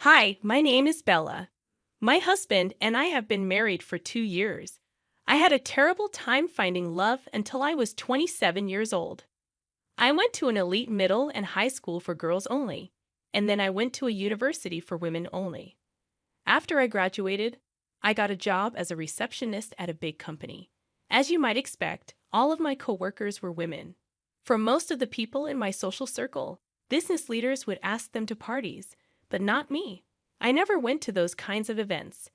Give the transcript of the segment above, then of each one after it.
Hi, my name is Bella. My husband and I have been married for 2 years. I had a terrible time finding love until I was 27 years old. I went to an elite middle and high school for girls only, and then I went to a university for women only. After I graduated, I got a job as a receptionist at a big company. As you might expect, all of my coworkers were women. For most of the people in my social circle, business leaders would ask them to parties, but not me. I never went to those kinds of events.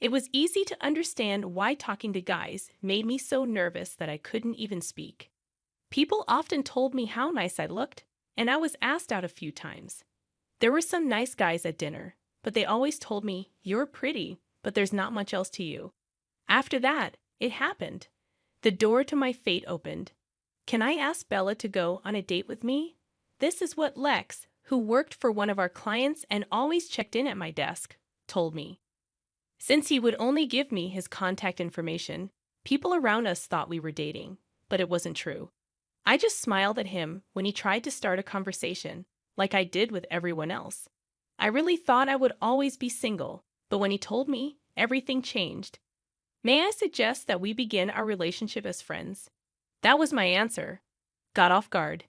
It was easy to understand why talking to guys made me so nervous that I couldn't even speak. People often told me how nice I looked, and I was asked out a few times. There were some nice guys at dinner, but they always told me, "You're pretty, but there's not much else to you." After that, it happened. The door to my fate opened. Can I ask Bella to go on a date with me? This is what Lex, who worked for one of our clients and always checked in at my desk, told me. Since he would only give me his contact information, people around us thought we were dating, but it wasn't true. I just smiled at him when he tried to start a conversation, like I did with everyone else. I really thought I would always be single, but when he told me, everything changed. May I suggest that we begin our relationship as friends? That was my answer. Got off guard.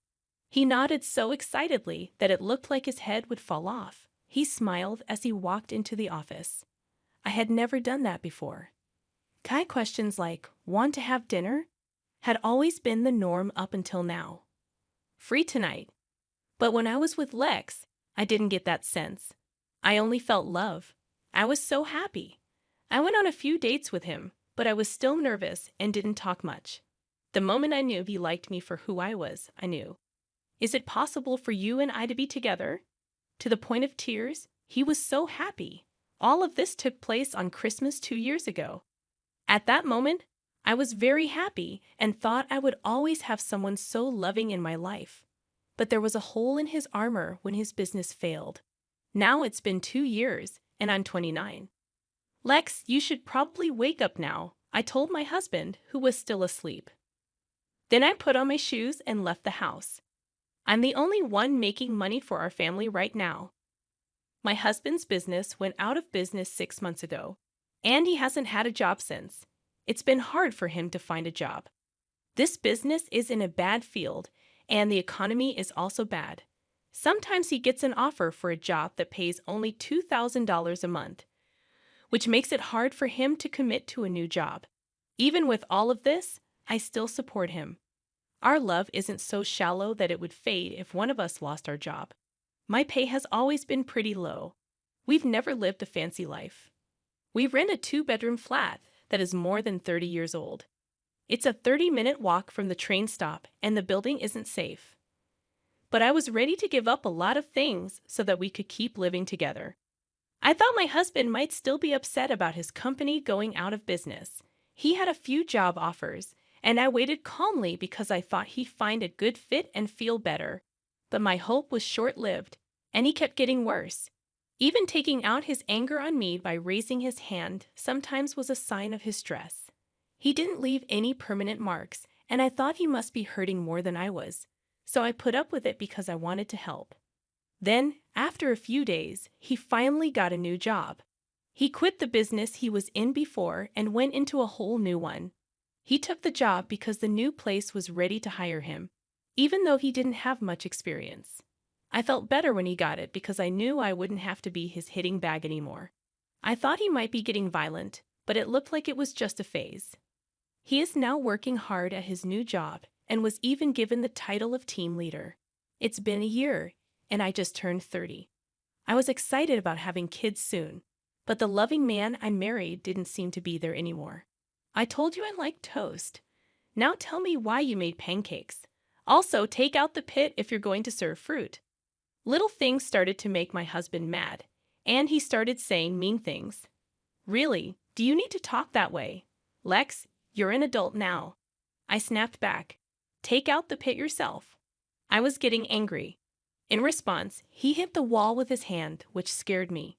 He nodded so excitedly that it looked like his head would fall off. He smiled as he walked into the office. I had never done that before. Guy questions like, "Want to have dinner?" had always been the norm up until now. "Free tonight." But when I was with Lex, I didn't get that sense. I only felt love. I was so happy. I went on a few dates with him, but I was still nervous and didn't talk much. The moment I knew he liked me for who I was, I knew. Is it possible for you and I to be together? To the point of tears, he was so happy. All of this took place on Christmas 2 years ago. At that moment, I was very happy and thought I would always have someone so loving in my life. But there was a hole in his armor when his business failed. Now it's been 2 years, and I'm 29. "Lex, you should probably wake up now," I told my husband, who was still asleep. Then I put on my shoes and left the house. I'm the only one making money for our family right now. My husband's business went out of business 6 months ago, and he hasn't had a job since. It's been hard for him to find a job. This business is in a bad field, and the economy is also bad. Sometimes he gets an offer for a job that pays only $2,000 a month, which makes it hard for him to commit to a new job. Even with all of this, I still support him. Our love isn't so shallow that it would fade if one of us lost our job. My pay has always been pretty low. We've never lived a fancy life. We rent a 2-bedroom flat that is more than 30 years old. It's a 30-minute walk from the train stop, and the building isn't safe. But I was ready to give up a lot of things so that we could keep living together. I thought my husband might still be upset about his company going out of business. He had a few job offers, and I waited calmly because I thought he'd find a good fit and feel better. But my hope was short-lived, and he kept getting worse. Even taking out his anger on me by raising his hand sometimes was a sign of his stress. He didn't leave any permanent marks, and I thought he must be hurting more than I was. So I put up with it because I wanted to help. Then, after a few days, he finally got a new job. He quit the business he was in before and went into a whole new one. He took the job because the new place was ready to hire him, even though he didn't have much experience. I felt better when he got it because I knew I wouldn't have to be his hitting bag anymore. I thought he might be getting violent, but it looked like it was just a phase. He is now working hard at his new job and was even given the title of team leader. It's been a year, and I just turned 30. I was excited about having kids soon, but the loving man I married didn't seem to be there anymore. I told you I liked toast. Now tell me why you made pancakes. Also, take out the pit if you're going to serve fruit. Little things started to make my husband mad, and he started saying mean things. "Really, do you need to talk that way? Lex, you're an adult now." I snapped back. "Take out the pit yourself." I was getting angry. In response, he hit the wall with his hand, which scared me.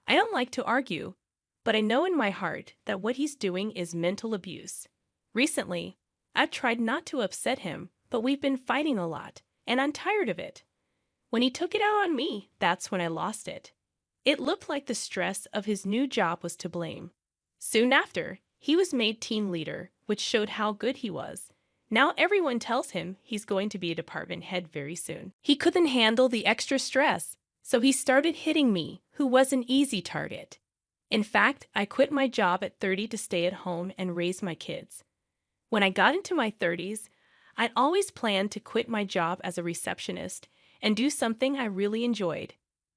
I don't like to argue, but I know in my heart that what he's doing is mental abuse. Recently, I've tried not to upset him, but we've been fighting a lot, and I'm tired of it. When he took it out on me, that's when I lost it. It looked like the stress of his new job was to blame. Soon after, he was made team leader, which showed how good he was. Now everyone tells him he's going to be a department head very soon. He couldn't handle the extra stress, so he started hitting me, who was an easy target. In fact, I quit my job at 30 to stay at home and raise my kids. When I got into my 30s, I'd always planned to quit my job as a receptionist and do something I really enjoyed.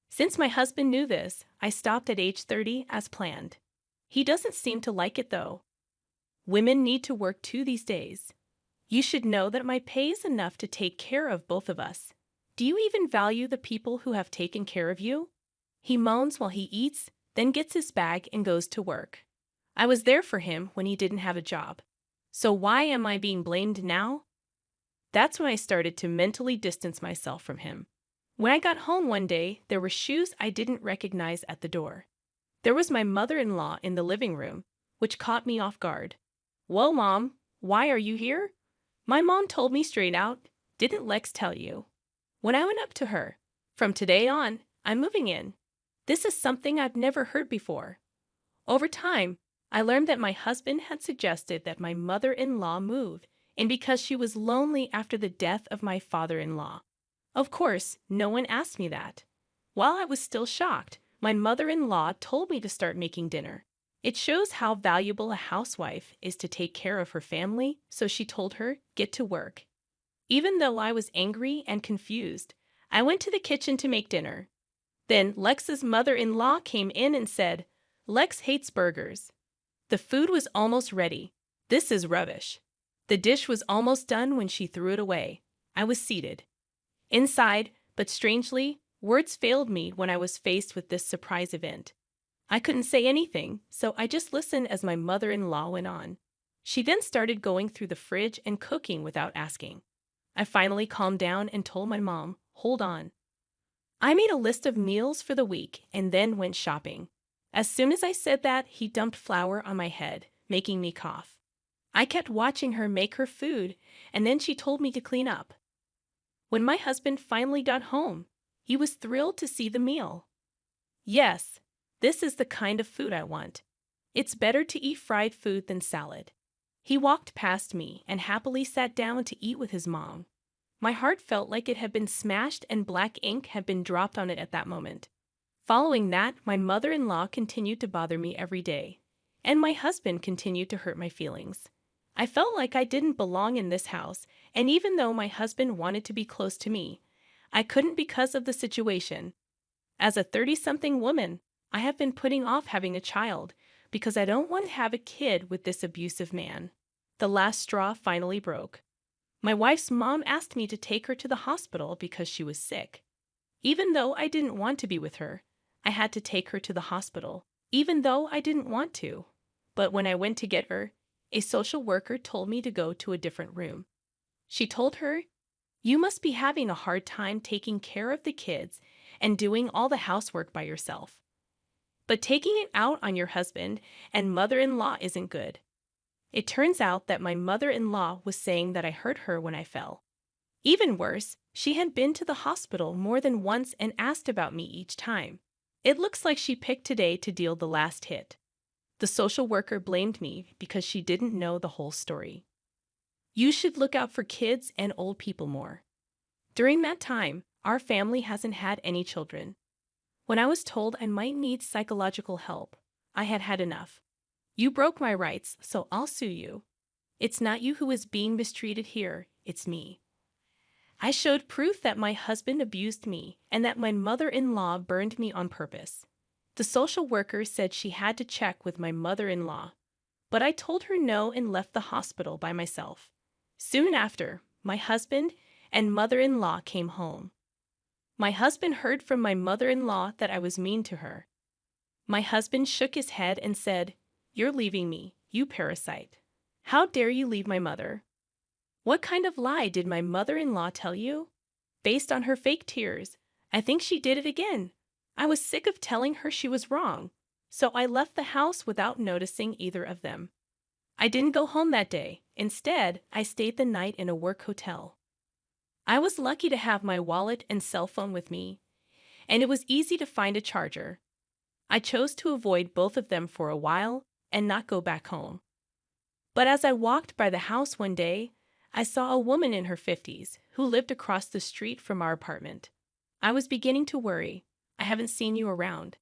Since my husband knew this, I stopped at age 30 as planned. He doesn't seem to like it though. Women need to work too these days. You should know that my pay is enough to take care of both of us. Do you even value the people who have taken care of you? He moans while he eats, then gets his bag and goes to work. I was there for him when he didn't have a job. So why am I being blamed now? That's when I started to mentally distance myself from him. When I got home one day, there were shoes I didn't recognize at the door. There was my mother-in-law in the living room, which caught me off guard. "Well, Mom, why are you here?" My mom told me straight out, "Didn't Lex tell you?" When I went up to her, "From today on, I'm moving in." This is something I've never heard before. Over time, I learned that my husband had suggested that my mother-in-law move, and because she was lonely after the death of my father-in-law. Of course, no one asked me that. While I was still shocked, my mother-in-law told me to start making dinner. It shows how valuable a housewife is to take care of her family, so she told her, "Get to work." Even though I was angry and confused, I went to the kitchen to make dinner. Then Lex's mother-in-law came in and said, "Lex hates burgers." The food was almost ready. This is rubbish. The dish was almost done when she threw it away. I was seated inside, but strangely, words failed me when I was faced with this surprise event. I couldn't say anything, so I just listened as my mother-in-law went on. She then started going through the fridge and cooking without asking. I finally calmed down and told my mom, "Hold on." I made a list of meals for the week and then went shopping. As soon as I said that, he dumped flour on my head, making me cough. I kept watching her make her food, and then she told me to clean up. When my husband finally got home, he was thrilled to see the meal. "Yes, this is the kind of food I want. It's better to eat fried food than salad." He walked past me and happily sat down to eat with his mom. My heart felt like it had been smashed and black ink had been dropped on it at that moment. Following that, my mother-in-law continued to bother me every day, and my husband continued to hurt my feelings. I felt like I didn't belong in this house, and even though my husband wanted to be close to me, I couldn't because of the situation. As a 30-something woman, I have been putting off having a child because I don't want to have a kid with this abusive man. The last straw finally broke. My wife's mom asked me to take her to the hospital because she was sick. Even though I didn't want to be with her, I had to take her to the hospital, even though I didn't want to. But when I went to get her, a social worker told me to go to a different room. She told her, "You must be having a hard time taking care of the kids and doing all the housework by yourself. But taking it out on your husband and mother-in-law isn't good." It turns out that my mother-in-law was saying that I hurt her when I fell. Even worse, she had been to the hospital more than once and asked about me each time. It looks like she picked today to deal the last hit. The social worker blamed me because she didn't know the whole story. You should look out for kids and old people more. During that time, our family hasn't had any children. When I was told I might need psychological help, I had had enough. You broke my rights, so I'll sue you. It's not you who is being mistreated here, it's me. I showed proof that my husband abused me and that my mother-in-law burned me on purpose. The social worker said she had to check with my mother-in-law, but I told her no and left the hospital by myself. Soon after, my husband and mother-in-law came home. My husband heard from my mother-in-law that I was mean to her. My husband shook his head and said, "You're leaving me, you parasite. How dare you leave my mother?" What kind of lie did my mother-in-law tell you? Based on her fake tears, I think she did it again. I was sick of telling her she was wrong, so I left the house without noticing either of them. I didn't go home that day. Instead, I stayed the night in a work hotel. I was lucky to have my wallet and cell phone with me, and it was easy to find a charger. I chose to avoid both of them for a while and not go back home. But as I walked by the house one day, I saw a woman in her 50s who lived across the street from our apartment. I was beginning to worry. I haven't seen you around.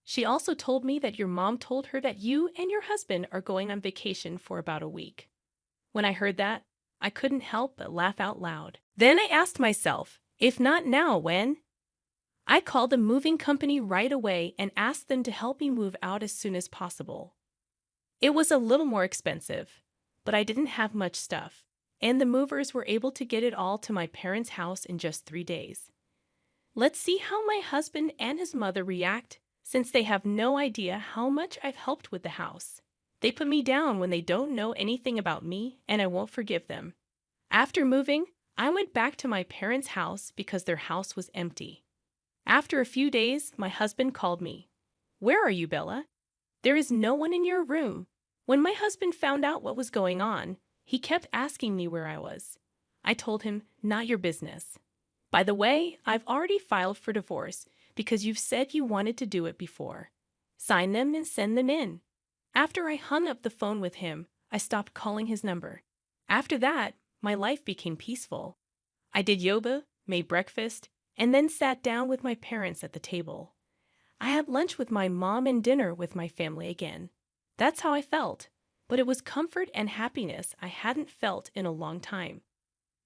She also told me that your mom told her that you and your husband are going on vacation for about a week. When I heard that, I couldn't help but laugh out loud. Then I asked myself, if not now, when? I called the moving company right away and asked them to help me move out as soon as possible. It was a little more expensive, but I didn't have much stuff, and the movers were able to get it all to my parents' house in just 3 days. Let's see how my husband and his mother react, since they have no idea how much I've helped with the house. They put me down when they don't know anything about me, and I won't forgive them. After moving, I went back to my parents' house because their house was empty. After a few days, my husband called me. "Where are you, Bella? There is no one in your room." When my husband found out what was going on, he kept asking me where I was. I told him, "Not your business. By the way, I've already filed for divorce because you've said you wanted to do it before. Sign them and send them in." After I hung up the phone with him, I stopped calling his number. After that, my life became peaceful. I did yoga, made breakfast, and then sat down with my parents at the table. I had lunch with my mom and dinner with my family again. That's how I felt, but it was comfort and happiness I hadn't felt in a long time.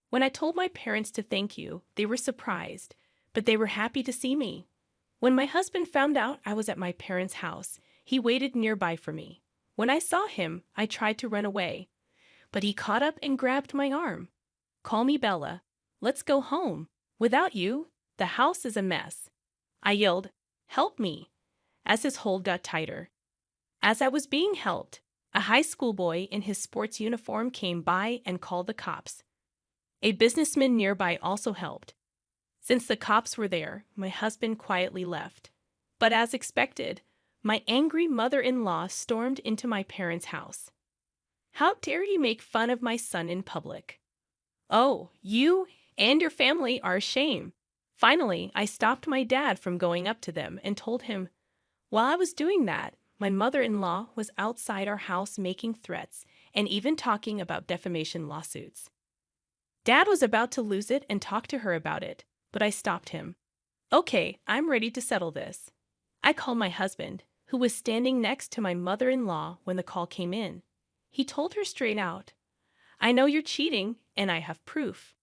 When I told my parents to thank you, they were surprised, but they were happy to see me. When my husband found out I was at my parents' house, he waited nearby for me. When I saw him, I tried to run away, but he caught up and grabbed my arm. "Call me Bella. Let's go home. Without you, the house is a mess." I yelled, "Help me," as his hold got tighter. As I was being helped, a high school boy in his sports uniform came by and called the cops. A businessman nearby also helped. Since the cops were there, my husband quietly left. But as expected, my angry mother-in-law stormed into my parents' house. "How dare you make fun of my son in public? Oh, you and your family are a shame." Finally, I stopped my dad from going up to them and told him, while I was doing that, my mother-in-law was outside our house making threats and even talking about defamation lawsuits. Dad was about to lose it and talk to her about it, but I stopped him. "Okay, I'm ready to settle this." I called my husband, who was standing next to my mother-in-law when the call came in. He told her straight out, "I know you're cheating, and I have proof.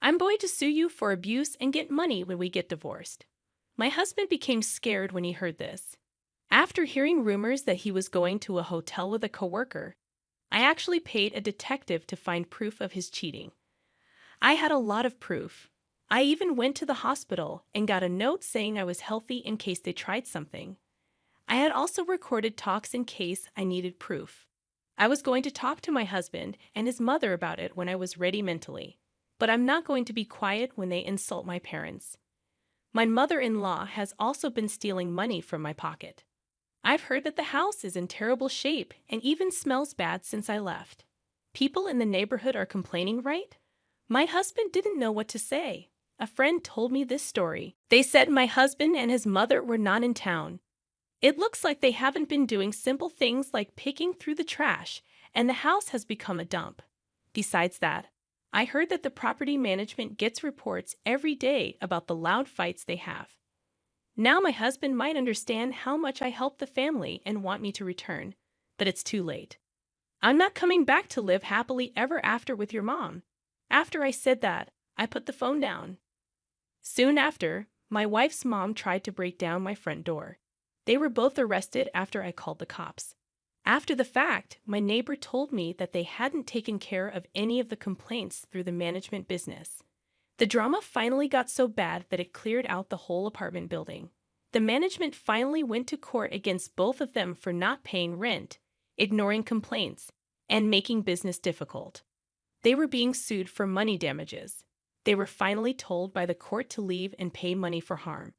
I'm going to sue you for abuse and get money when we get divorced." My husband became scared when he heard this. After hearing rumors that he was going to a hotel with a coworker, I actually paid a detective to find proof of his cheating. I had a lot of proof. I even went to the hospital and got a note saying I was healthy in case they tried something. I had also recorded talks in case I needed proof. I was going to talk to my husband and his mother about it when I was ready mentally, but I'm not going to be quiet when they insult my parents. My mother-in-law has also been stealing money from my pocket. I've heard that the house is in terrible shape and even smells bad since I left. People in the neighborhood are complaining, right? My husband didn't know what to say. A friend told me this story. They said my husband and his mother were not in town. It looks like they haven't been doing simple things like picking through the trash, and the house has become a dump. Besides that, I heard that the property management gets reports every day about the loud fights they have. Now my husband might understand how much I helped the family and want me to return, but it's too late. I'm not coming back to live happily ever after with your mom. After I said that, I put the phone down. Soon after, my wife's mom tried to break down my front door. They were both arrested after I called the cops. After the fact, my neighbor told me that they hadn't taken care of any of the complaints through the management business. The drama finally got so bad that it cleared out the whole apartment building. The management finally went to court against both of them for not paying rent, ignoring complaints, and making business difficult. They were being sued for money damages. They were finally told by the court to leave and pay money for harm.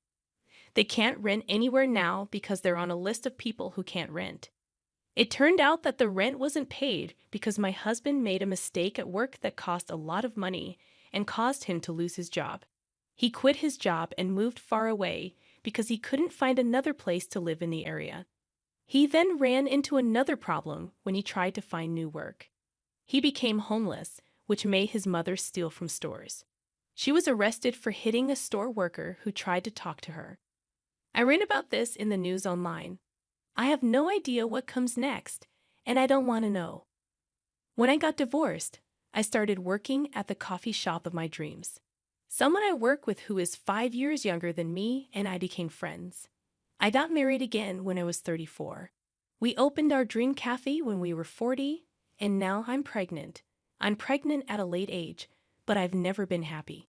They can't rent anywhere now because they're on a list of people who can't rent. It turned out that the rent wasn't paid because my husband made a mistake at work that cost a lot of money and caused him to lose his job. He quit his job and moved far away because he couldn't find another place to live in the area. He then ran into another problem when he tried to find new work. He became homeless, which made his mother steal from stores. She was arrested for hitting a store worker who tried to talk to her. I read about this in the news online. I have no idea what comes next, and I don't want to know. When I got divorced, I started working at the coffee shop of my dreams. Someone I work with who is 5 years younger than me and I became friends. I got married again when I was 34. We opened our dream cafe when we were 40, and now I'm pregnant. I'm pregnant at a late age, but I've never been happy.